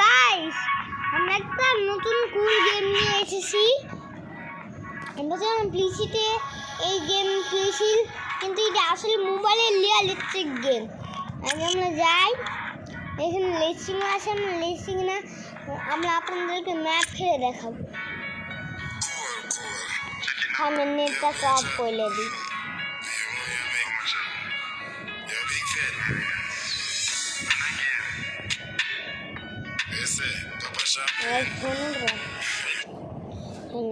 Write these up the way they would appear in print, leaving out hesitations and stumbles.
Guys, আমরা একটা নতুন কুল গেম নিয়ে এসেছি। আমরা যখন পিসিতে এই গেম খেলেছি, কিন্তু এটা আসলে মোবাইলের রিয়েলিস্টিক গেম। আগে আমরা যাই, এখানে লেসিং আছে, আমরা লেসিং না, আমরা আপনাদেরকে ম্যাপ খেলে দেখাবো। সামনের নেটটা অফ করে দিই।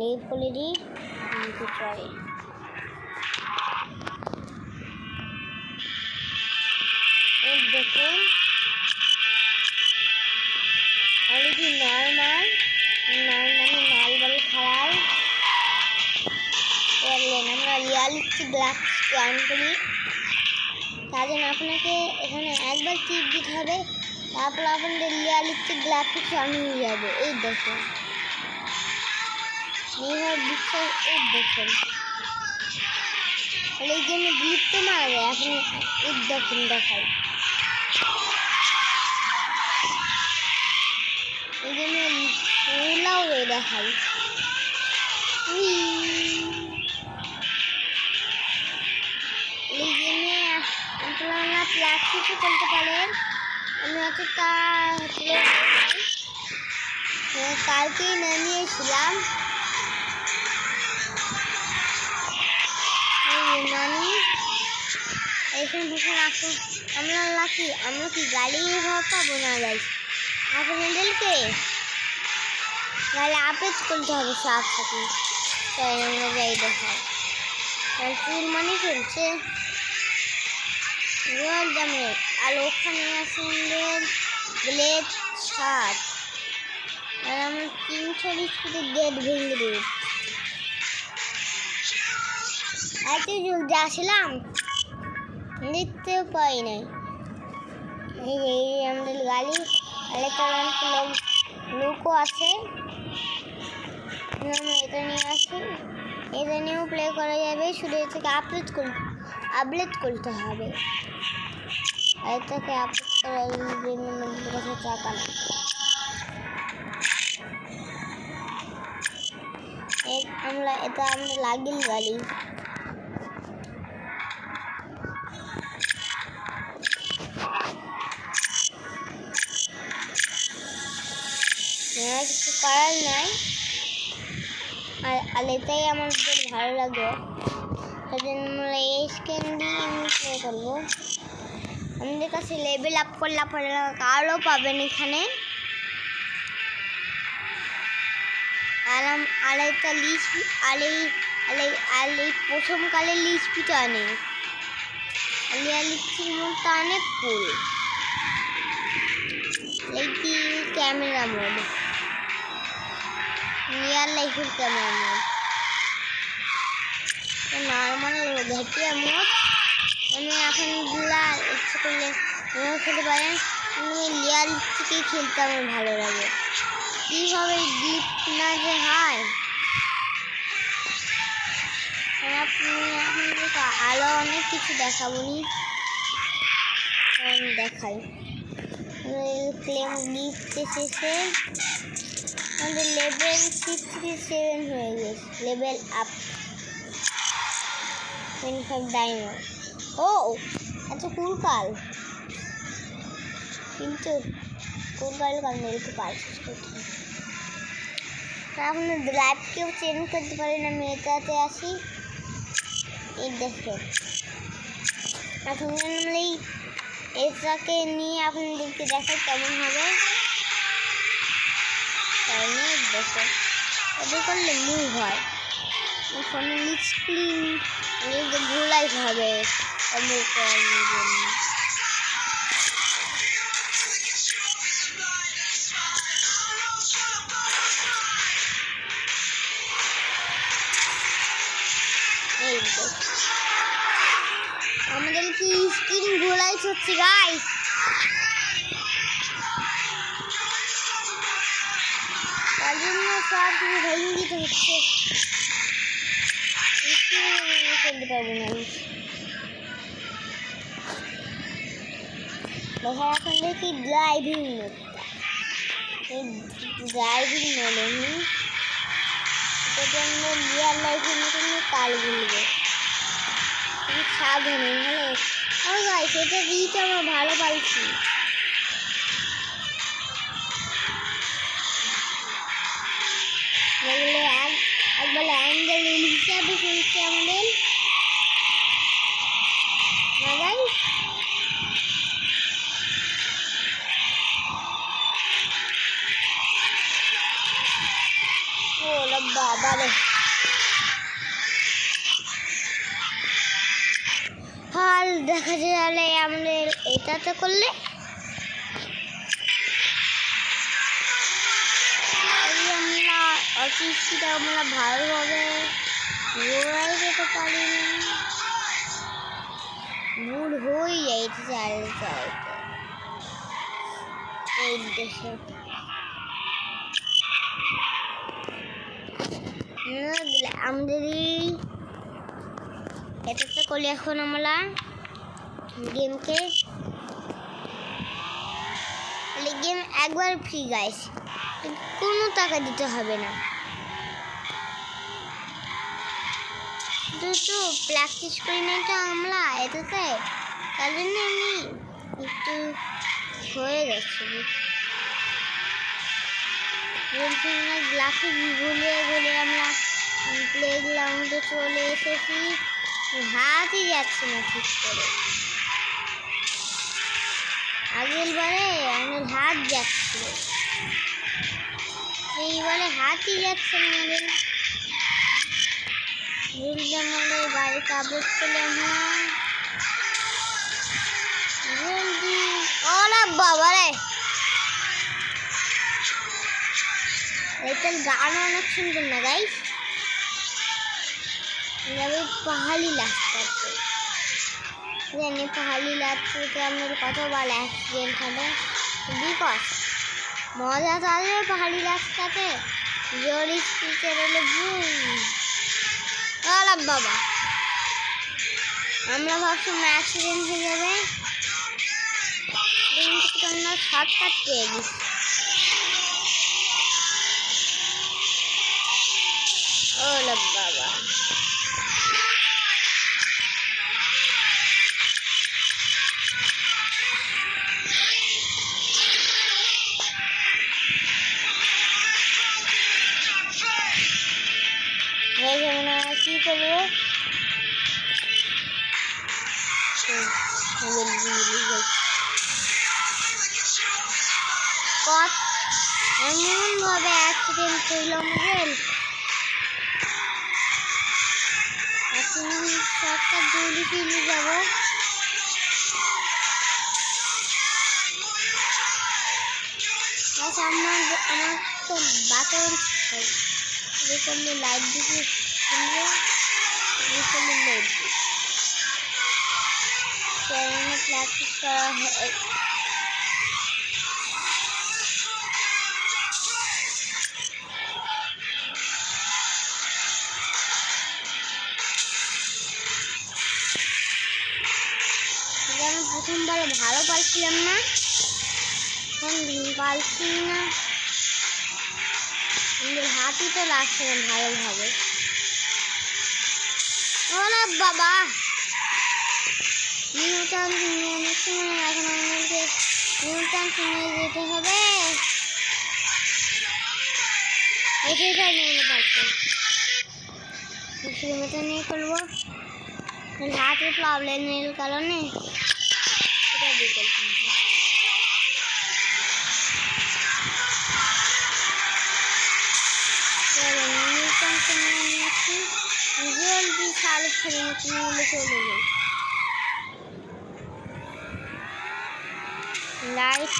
নেট খুলে দিই, চলে দেখুন অলরেডি নর্মাল বলে খারাপ করলেন। আমরা রিয়ালিস্টিক গ্রাফিক্স অন করি, তার জন্য আপনাকে এখানে একবার টিপ দিতে হবে, তারপর আপনাদের রিয়ালিস্টিক গ্রাফিক্স অন হয়ে যাবে। এই দেখুন এই দেখুন এই গেমে গ্লিপতে মারবে। আপনি এই দেখুন দেখাই, এই গেমে ওলাও দেখাই। এই গেমে আপনারা প্লাস্টিকও করতে পারেন। আমি হয়তো কালকেই নামিয়েছিলাম। এখানে বসে রাখো, আমরা কি গাড়ি ভাব পাবো না গাইস। আপনাদেরকে গাড়ি আপডেট করতে হবে সাথে, তাই আমরা যাই দেখাই। চুল মানে চলছে দামে, আর ওখানে আছে ব্লেড 7, আর আমরা 300 স্পিডে গেট ভেঙে দিই। এত জলদি আসলাম, দেখতেও পাই নাই। এই আমাদের গাড়ি লোকও আছে, আমরা এটা নিয়ে আসি। এটা নিয়েও প্লে করা যাবে, শুধু এটাকে আপডেট করতে হবে। এটাকে আপডেট করার জন্য টাকা না। আমরা লাগিল গাড়ি। কিছু করার নাই, আর এটাই আমাদের ভালো লাগে, সেজন্য আমরা এই স্ক্যান দিয়ে আমি প্লে করবো। আমাদের কাছে লেভেল আপ করলে আপনারা আরও পাবেন এখানে। আর একটা লিস্ট, আর এই প্রথমকালের লিস্টটা নেই, রিয়ালিস্টিক মোডটা অনেক কুল। এইটি ক্যামেরা মোড, রিয়াল লাইফের ক্যামেরা মোড, নর্মাল ঘাটিয়া মোড। আমি এখন ইচ্ছে করলে খেলতে পারেন, রিয়ালিস্টিকই খেলতে আমার ভালো লাগে। কীভাবে গ্লিপ না যে হয়, আপনাদেরকে আরও অনেক কিছু দেখাবো নি, দেখাই। ক্লেম গিফট এসেছে, আমাদের লেভেল 67 হয়ে গেছে, লেভেল আপ 25 ডায়মন্ড। ও এত কুলকাল, কিন্তু কুলকাল কারণে একটু পারচেস করতে হবে। আপনার ড্রাইভকেও চেঞ্জ করতে পারেন। আমি এটাতে আসি, এই দেখেন এখন আমরা এটাকে নিয়ে আপনাদেরকে দেখাই কেমন হবে। দেখেন এটা করলে মুভ হয়, ফোনের স্ক্রিন ঘোলাই হবে। আমাদের কি স্ক্রিন ঘোলাই হচ্ছে গাইস, তার জন্য সব কিছু ভেঙে দিতে হচ্ছে, খেলতে পারবো না। দেখা এখন দেখি ড্রাইভিং মোডটা ড্রাইভিং মেলেনি, এটাতে আমরা রিয়াল লাইফের মতন কাল বলবো, সাবধানে হলে গাইস এটা রিচ আমরা ভালো পাইছি। একবার অ্যাঙ্গেল হিসাবে চলছে আমাদের না গাইস। ওলা বাবা রে, হাল দেখা যাবে আমাদের এটাতে করলে আমরা অফিসটা আমরা ভালোভাবে ঘোরাই যেতে পারি না, মুড হয়ে যাইতে চাইতে চাইতে এই দেশে আমাদের এটাতে করলে এখন আমরা গেমকে গেম একবার ফ্রি গাইস, কোনো টাকা দিতে হবে না, তো প্র্যাকটিস করি না তো আমরা এটাতে, তার জন্য আমি একটু হয়ে যাচ্ছে গ্রাফিক গুলিয়ে গুলিয়ে আমরা প্লে গ্রাউন্ডে চলে এসেছি, হাতই যাচ্ছে না ঠিক করে, আগের বারে আমাদের হাত যাচ্ছিল, এইবারে হাতই যাচ্ছে না আমাদের, আমাদের গাড়ি কাগজ পেলে আমরা জলদি ওলা বাবা রে, এটার গান অনেক সুন্দর না গাইস, পাহাড়ি রাস্তাতে জানি পাহাড়ি রাস্তাতে আমাদের কতবার অ্যাক্সিডেন্ট হবে, বিকজ মজা তো আসবে পাহাড়ি রাস্তাতে, জোর স্পিডে রইলে বাবা, আমরা ভাবছিলাম অ্যাক্সিডেন্ট হয়ে যাবে, কিন্তু আমরা শর্টকাট পেয়ে গেছি, ওলা বাবা কি করবো, এমন ভাবে অ্যাক্সিডেন্ট করলো আমাদের, একটা দৌড়ি ফিরে যাবো, আমার তো বাটন করলে লাইট দিকে লাইট প্র্যাকটিস করা হয়, আমি প্রথমবার ভালো পারছিলাম না, এখন পারছি না, আমাদের হাতই তো লাগছে না ভালোভাবে, ওরা বাবা নিউটন অনেক সময় এখন আমাদেরকে নিউটন সময় যেতে হবে, এটাই নিয়ে পারছেন কিলোমিটার নিয়ে করবো, হাতের প্রবলেমের কারণে এটা বিকল্প নিউটন সময় নিয়েছি, জলদি সাড়ে মিলে চলে যাই, লাইট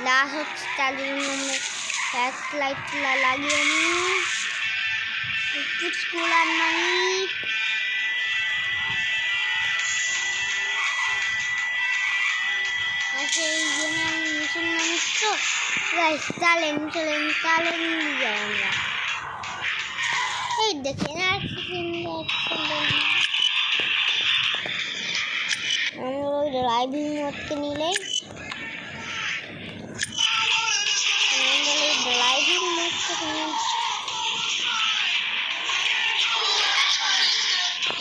লাস হচ্ছে তার জন্য ফ্ল্যাশ লাইট লাগিয়ে নিই, স্কুল আর মানি এই জন্য আমি নতুন মানুষ তো চলেন যাই আমরা, এই দেখেন আর আমরা ওই ড্রাইভিং মোডকে নিলে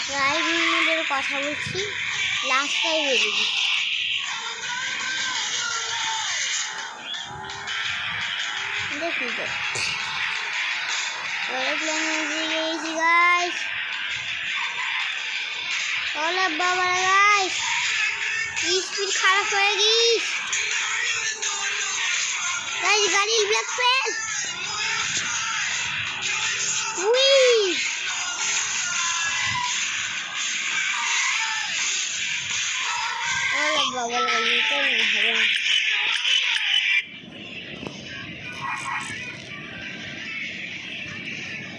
ড্রাইভ মোডের কথা বলছি, লাস্টটাই বেরিয়ে দেখি তো গেছি গাইস। ওলে বাবা গাইস, স্পিড খারাপ হয়ে গিস গাইস, গাড়ির ব্রেক ফেল। উই ওলে বাবা গাড়ি তো হবে না।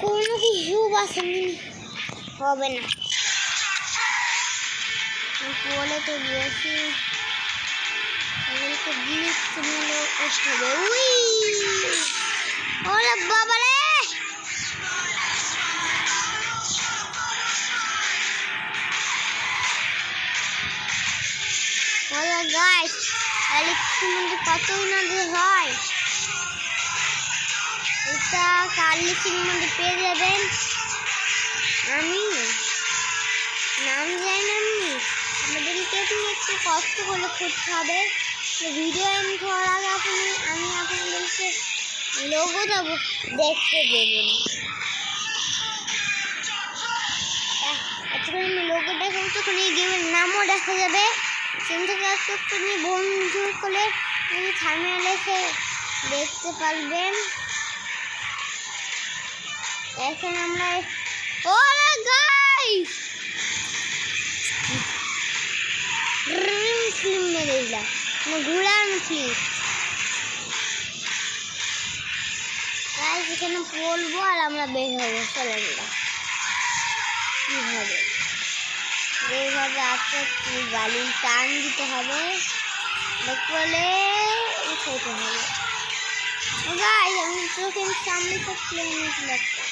কোনো কিছু বাসেনি, হবে না। বলে তো গিয়েছি ওদেরকে ব্লিচ মেলে উঠতে হবে। উই ওরে বাবা রে, ওরে গাইস ইলেকট্রিক মধ্যে কতই না যে হয়, এটা কালিচির মধ্যে পেয়ে যাবেন। আমি নাম জানি না, আমাদেরকে একটু কষ্ট করে করতে হবে। ভিডিও এন্ড করার আগে আমি আপনাদেরকে লোগো দেবো, দেখতে দেবেন। এতক্ষণ আমি লোগো দেখাবো, তখন এই গেমের নামও দেখা যাবে। সেখান থেকে একটু বন্ধু করে থামিয়ে রেখে দেখতে পারবেন। এখন আমরা ওরে গাইস ফিল্ম মেরে দিলাম, ঘুরান ফিল্ম গাইস। এখানে বলবো আর আমরা বের হবো। চলে গেলাম কীভাবে, এইভাবে আস্তে গাড়ি টান দিতে হবে, বলে উঠাইতে হবে। গাইস আমি চোখের সামনে তো প্লেন লাগছে।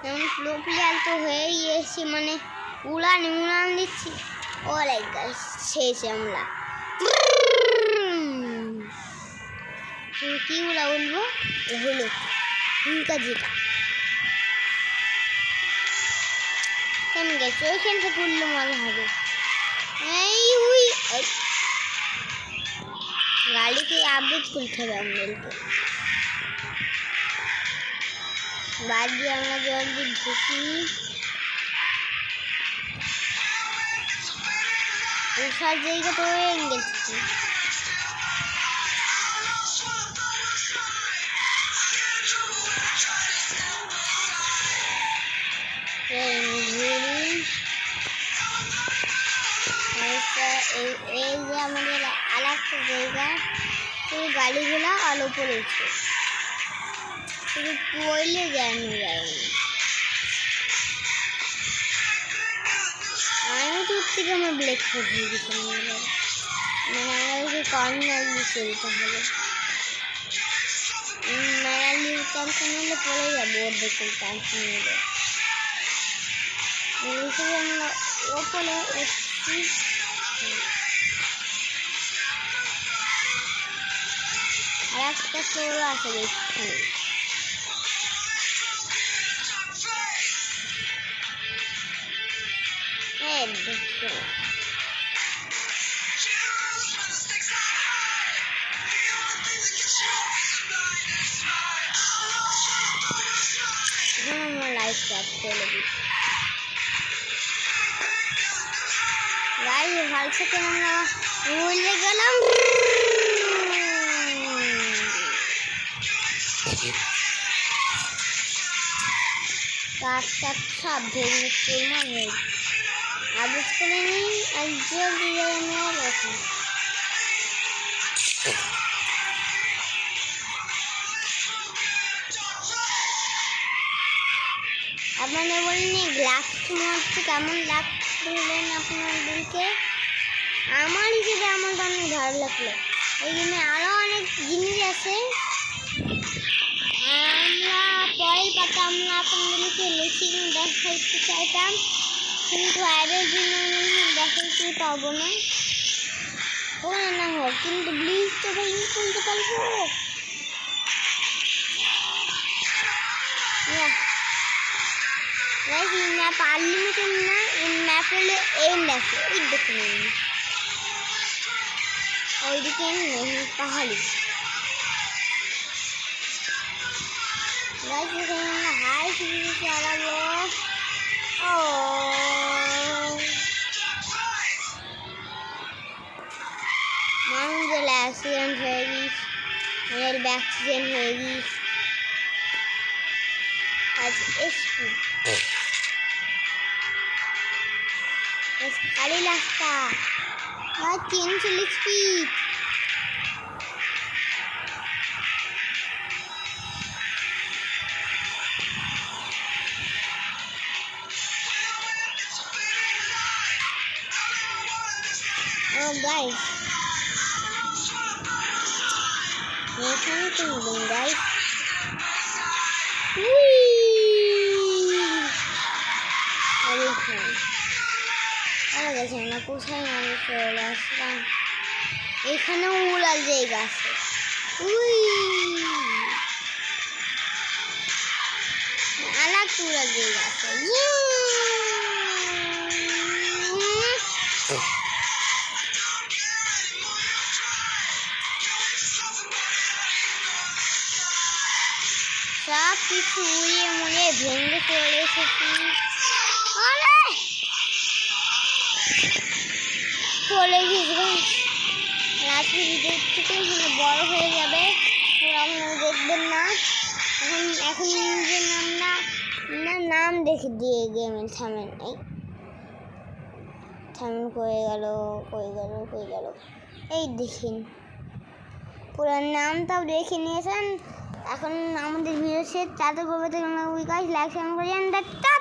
যেমন ফ্লো প্লেয়ার তো হয়েই এসেছি, মানে উড়ান দিচ্ছি। ও লাইক গাইস শেষ আমরা। কি উড়বো হলো হুঙ্কা যেটা কেমন গেছে, ওইখান থেকে উঠলে মজা হবে। এই উই গাড়িকে আপডেট করতে হবে আমাদেরকে। বাড়ি আমরা জলদি ঢুকি, ওষার জায়গা তো হয়ে গেছি। এই যে আমাদের আর একটা জায়গা, সেই গাড়িগুলো আলো পড়েছে, শুধু পড়লে যায়নি যায়নি। আমি তো থেকে আমার ব্রেক ফেল হয়ে গেছে, মানে আমাদেরকে কর্নার দিয়ে চলতে হবে। মেরালি টেনশন নিলে পড়ে যাবো, ওর দেখে টেনশন নিলে আমরা ওপরে উঠছি। আর একটা ফ্লোর আছে দেখছি, আমার লাইফ কাজ করে দিচ্ছি। গাইস ভালো থেকে আমরা উড়ে গেলাম। কাঠ সব ভেঙে চুরমার হয়ে আবেজ করে নিই আর জলদি নিয়ে রাখি। আপনারা বলেন গ্লাস মধ্যে কেমন লাগলেন আপনাদেরকে? আমার হিসেবে আমার অনেক ভালো লাগলো। এই গেমে আরও অনেক জিনিস আছে, আপনাদের খেলেছি দেখাইতে চাইতাম, কিন্তু অ্যাডের জন্য দেখাইতে পাবো না। ওখানে না হোক, কিন্তু ব্লিজ তো ভাই খুলতে পারবো। ম্যাপ আনলিমিটেড না, ম্যাপ হলে এই দেখো, ওই দেখে নিন ওইদিকে পাহাড়ি হাই সিঁড়ি চালাবো। ও মানুষের অ্যাক্সিডেন্ট হয়ে গিস, মেয়ের অ্যাক্সিডেন্ট হয়ে গিস। আজ এসপি খালি রাস্তা আর 340 স্পিড। Oh guys, এখানে তো নেই guys। না কোথায় আমি চলে আসলাম, এখানেও উড়াল জায়গা আছে। আলাক উড়াল জায়গা আছে। সব কিছু উড়িয়ে মুড়িয়ে ভেঙে চলে এসেছি। চলে গেছি রাত্রি ভিডিও থেকে বড় হয়ে যাবে, দেখবেন না। এখন নিজের নাম দেখে দিয়ে গেমের থামেন। এই থামেন কয়ে গেল এই দেখিন পুরো নামটাও দেখে নিয়েছেন। এখন আমাদের ভিডিও শেষ, তাতে করবে লাইক শেয়ার করেন।